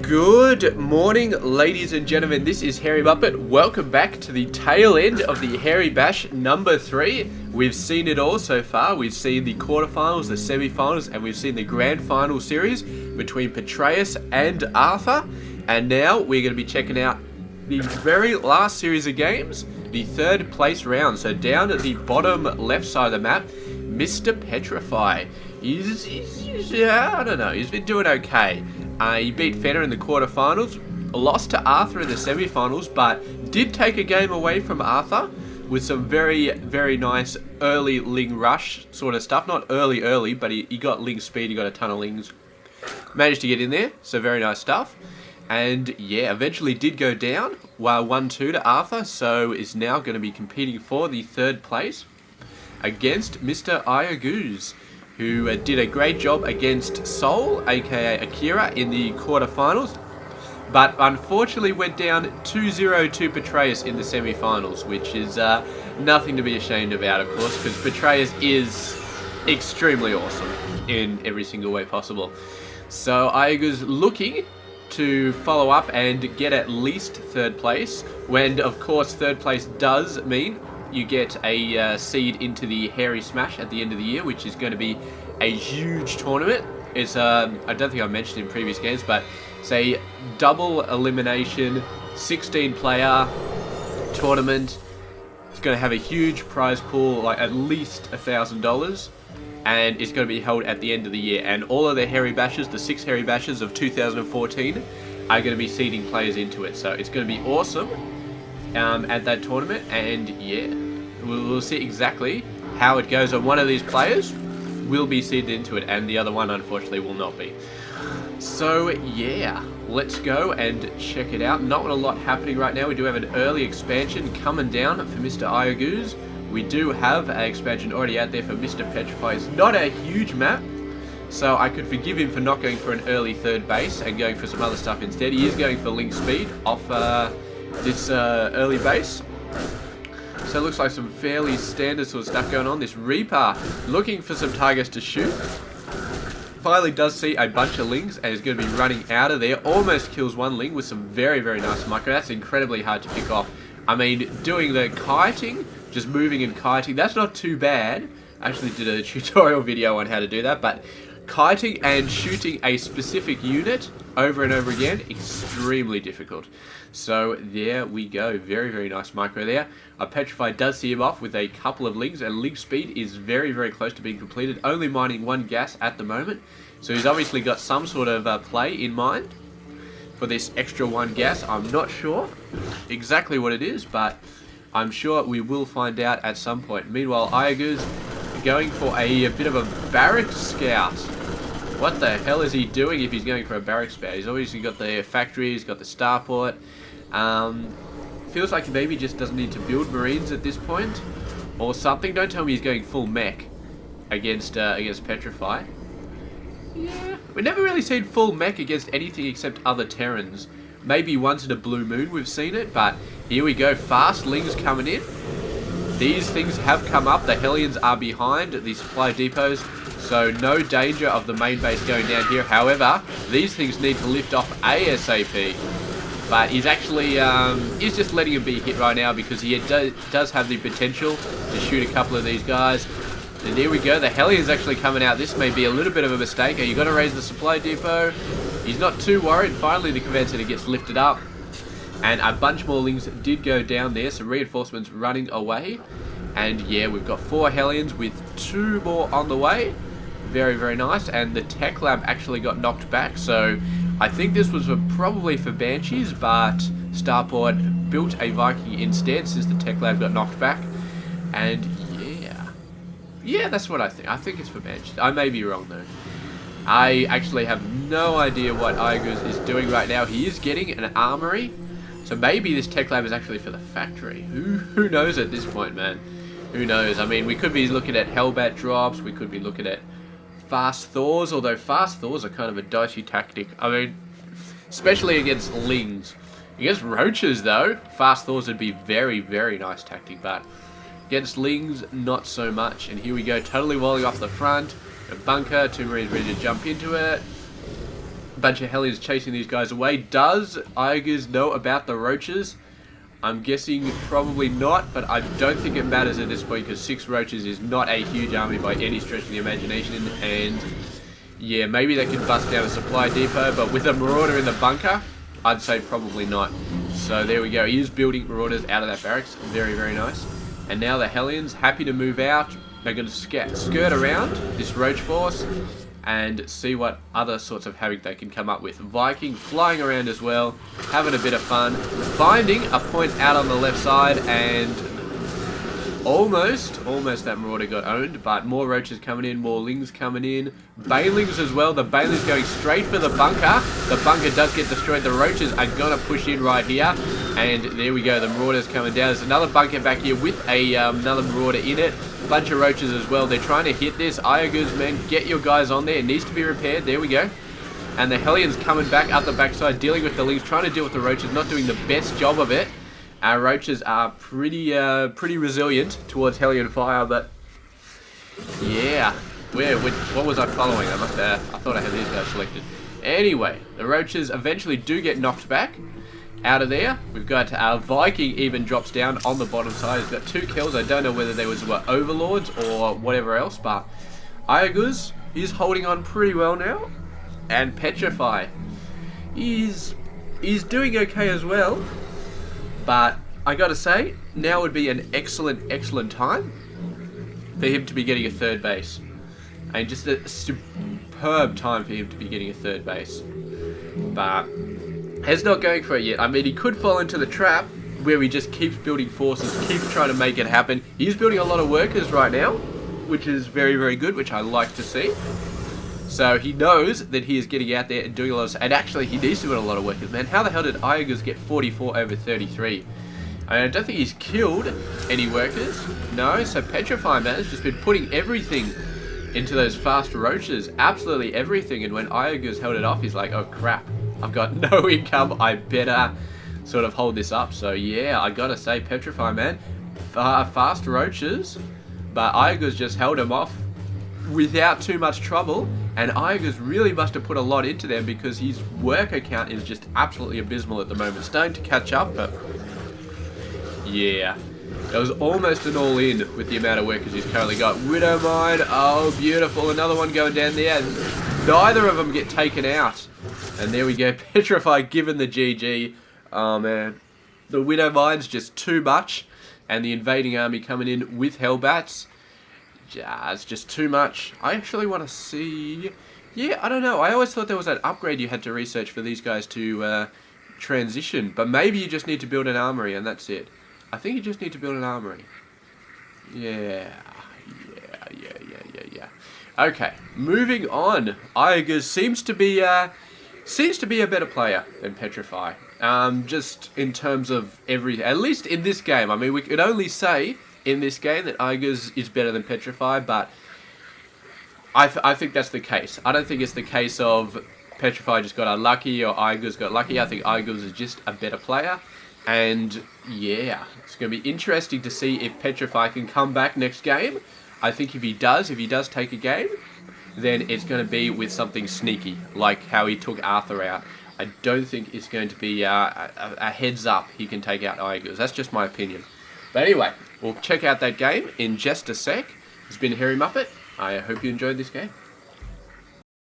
Good morning, ladies and gentlemen. This is Hairy Muppet. Welcome back to the tail end of the Hairy Bash number 3. We've seen it all so far. We've seen the quarterfinals, the semi-finals, and we've seen the grand final series between Petrify and Arthur. And now we're going to be checking out the very last series of games, the third place round. So down at the bottom left side of the map, Mr. Petrify. I don't know, he's been doing okay. He beat Fenner in the quarterfinals, lost to Arthur in the semi-finals, but did take a game away from Arthur with some very, very nice early Ling rush sort of stuff. Not early, but he got Ling speed, he got a ton of Lings. Managed to get in there, so very nice stuff. And yeah, eventually did go down, 1-2 to Arthur, so is now going to be competing for the third place against Mr. Iaguz, who did a great job against Sol, aka Akira, in the quarterfinals, but unfortunately went down 2-0 to Petrify in the semi-finals, which is nothing to be ashamed about, of course, because Petrify is extremely awesome in every single way possible. So Iaguz looking to follow up and get at least third place, when of course third place does mean you get a seed into the Hairy Smash at the end of the year, which is going to be a huge tournament. It's I don't think I mentioned in previous games, but it's a double elimination 16 player tournament. It's going to have a huge prize pool, like at least $1,000, and it's going to be held at the end of the year. And all of the Hairy Bashes, the 6 Hairy Bashes of 2014, are going to be seeding players into it. So it's going to be awesome at that tournament, and yeah, we'll see exactly how it goes. And one of these players will be seeded into it, and the other one unfortunately will not be. So yeah, let's go and check it out. Not a lot happening right now. We do have an early expansion coming down for Mr. Iaguz. We do have an expansion already out there for Mr. Petrify. It's not a huge map, so I could forgive him for not going for an early third base and going for some other stuff instead. He is going for Link speed off this early base. So it looks like some fairly standard sort of stuff going on. This Reaper looking for some targets to shoot. Finally does see a bunch of Lings and is going to be running out of there. Almost kills one Ling with some very, very nice micro. That's incredibly hard to pick off. I mean, doing the kiting, just moving and kiting, that's not too bad. I actually did a tutorial video on how to do that, but kiting and shooting a specific unit over and over again, extremely difficult. So there we go, very, very nice micro there. Petrify does see him off with a couple of Lings, and Ling speed is very, very close to being completed, only mining 1 gas at the moment. So he's obviously got some sort of play in mind for this extra 1 gas. I'm not sure exactly what it is, but I'm sure we will find out at some point. Meanwhile, Iaguz going for a bit of a barrack scout. What the hell is he doing if he's going for a barrack scout? He's obviously got the factory, he's got the starport. Feels like he maybe just doesn't need to build marines at this point, or something. Don't tell me he's going full mech against Petrify. Yeah, we've never really seen full mech against anything except other Terrans. Maybe once in a blue moon we've seen it, but here we go. Fast Lings coming in. These things have come up. The Hellions are behind the supply depots, so no danger of the main base going down here. However, these things need to lift off ASAP. But he's actually, he's just letting him be hit right now because he does have the potential to shoot a couple of these guys. And here we go, the Hellions actually coming out. This may be a little bit of a mistake. You've got to raise the supply depot. He's not too worried. Finally, the command center gets lifted up. And a bunch more Lings did go down there, so reinforcements running away. And yeah, we've got 4 Hellions with 2 more on the way. Very, very nice. And the tech lab actually got knocked back, so I think this was probably for Banshees, but Starport built a Viking instead since the tech lab got knocked back. And yeah, that's what I think. I think it's for Banshees. I may be wrong though. I actually have no idea what Iaguz is doing right now. He is getting an armory, so maybe this tech lab is actually for the factory. Who knows at this point, man? Who knows? I mean, we could be looking at Hellbat drops. We could be looking at fast Thors, although fast Thors are kind of a dicey tactic. I mean, especially against Lings. Against Roaches, though, fast Thors would be very, very nice tactic, but against Lings, not so much. And here we go, totally walling off the front. A bunker, 2 Marines ready to jump into it. bunch of Hellions chasing these guys away. Does Iaguz know about the roaches? I'm guessing probably not, but I don't think it matters at this point because 6 roaches is not a huge army by any stretch of the imagination. And yeah, maybe they can bust down a supply depot, but with a marauder in the bunker, I'd say probably not. So there we go. He is building marauders out of that barracks. Very, very nice. And now the Hellions happy to move out. They're going to skirt around this roach force and see what other sorts of havoc they can come up with. Viking flying around as well, having a bit of fun, finding a point out on the left side, and almost that marauder got owned, but more roaches coming in, more lings coming in, banelings as well. The banelings going straight for the bunker. The bunker does get destroyed. The roaches are gonna push in right here, and there we go. The marauders coming down. There's another bunker back here with a another marauder in it. Bunch of roaches as well. They're trying to hit this. Iaguz, man, get your guys on there. It needs to be repaired. There we go. And the Hellions coming back up the backside, dealing with the lings, trying to deal with the roaches, not doing the best job of it. Our roaches are pretty resilient towards Hellion fire, but yeah. What was I following? I thought I had these guys selected. Anyway, the roaches eventually do get knocked back out of there. We've got our Viking even drops down on the bottom side. He's got 2 kills. I don't know whether they were overlords or whatever else, but Iaguz is holding on pretty well now. And Petrify is doing okay as well. But I gotta say, now would be an excellent time for him to be getting a 3rd base. And just a superb time for him to be getting a 3rd base. But he's not going for it yet. I mean, he could fall into the trap where he just keeps building forces, keeps trying to make it happen. He's building a lot of workers right now, which is very, very good, which I like to see. So he knows that he is getting out there and doing a lot of... And actually, he needs to build a lot of workers, man. How the hell did Iaguz get 44 over 33? I mean, I don't think he's killed any workers. No, so Petrify, man, has just been putting everything into those fast roaches. Absolutely everything. And when Iaguz held it off, he's like, oh, crap. I've got no income. I better sort of hold this up. So, yeah, I gotta say, Petrify, man. Fast roaches. But Iaguz just held him off without too much trouble. And Iaguz really must have put a lot into them because his worker count is just absolutely abysmal at the moment. Starting to catch up, but yeah. That was almost an all-in with the amount of workers he's currently got. Widowmine, oh beautiful, another one going down there. Neither of them get taken out. And there we go, Petrify given the GG. Oh man, the Widowmine's just too much. And the invading army coming in with Hellbats. Yeah, it's just too much. I actually want to see... Yeah, I don't know. I always thought there was that upgrade you had to research for these guys to transition. But maybe you just need to build an armory and that's it. I think you just need to build an armory. Yeah. Okay, moving on. Iaguz seems to be a better player than Petrify. Just in terms of at least in this game. I mean, we could only say in this game that Iaguz is better than Petrify, but I think that's the case. I don't think it's the case of Petrify just got unlucky or Iaguz got lucky. I think Iaguz is just a better player. And yeah, it's going to be interesting to see if Petrify can come back next game. I think if he does take a game, then it's going to be with something sneaky, like how he took Arthur out. I don't think it's going to be a heads up he can take out Iaguz. That's just my opinion. But anyway, we'll check out that game in just a sec. It's been Hairy Muppet. I hope you enjoyed this game.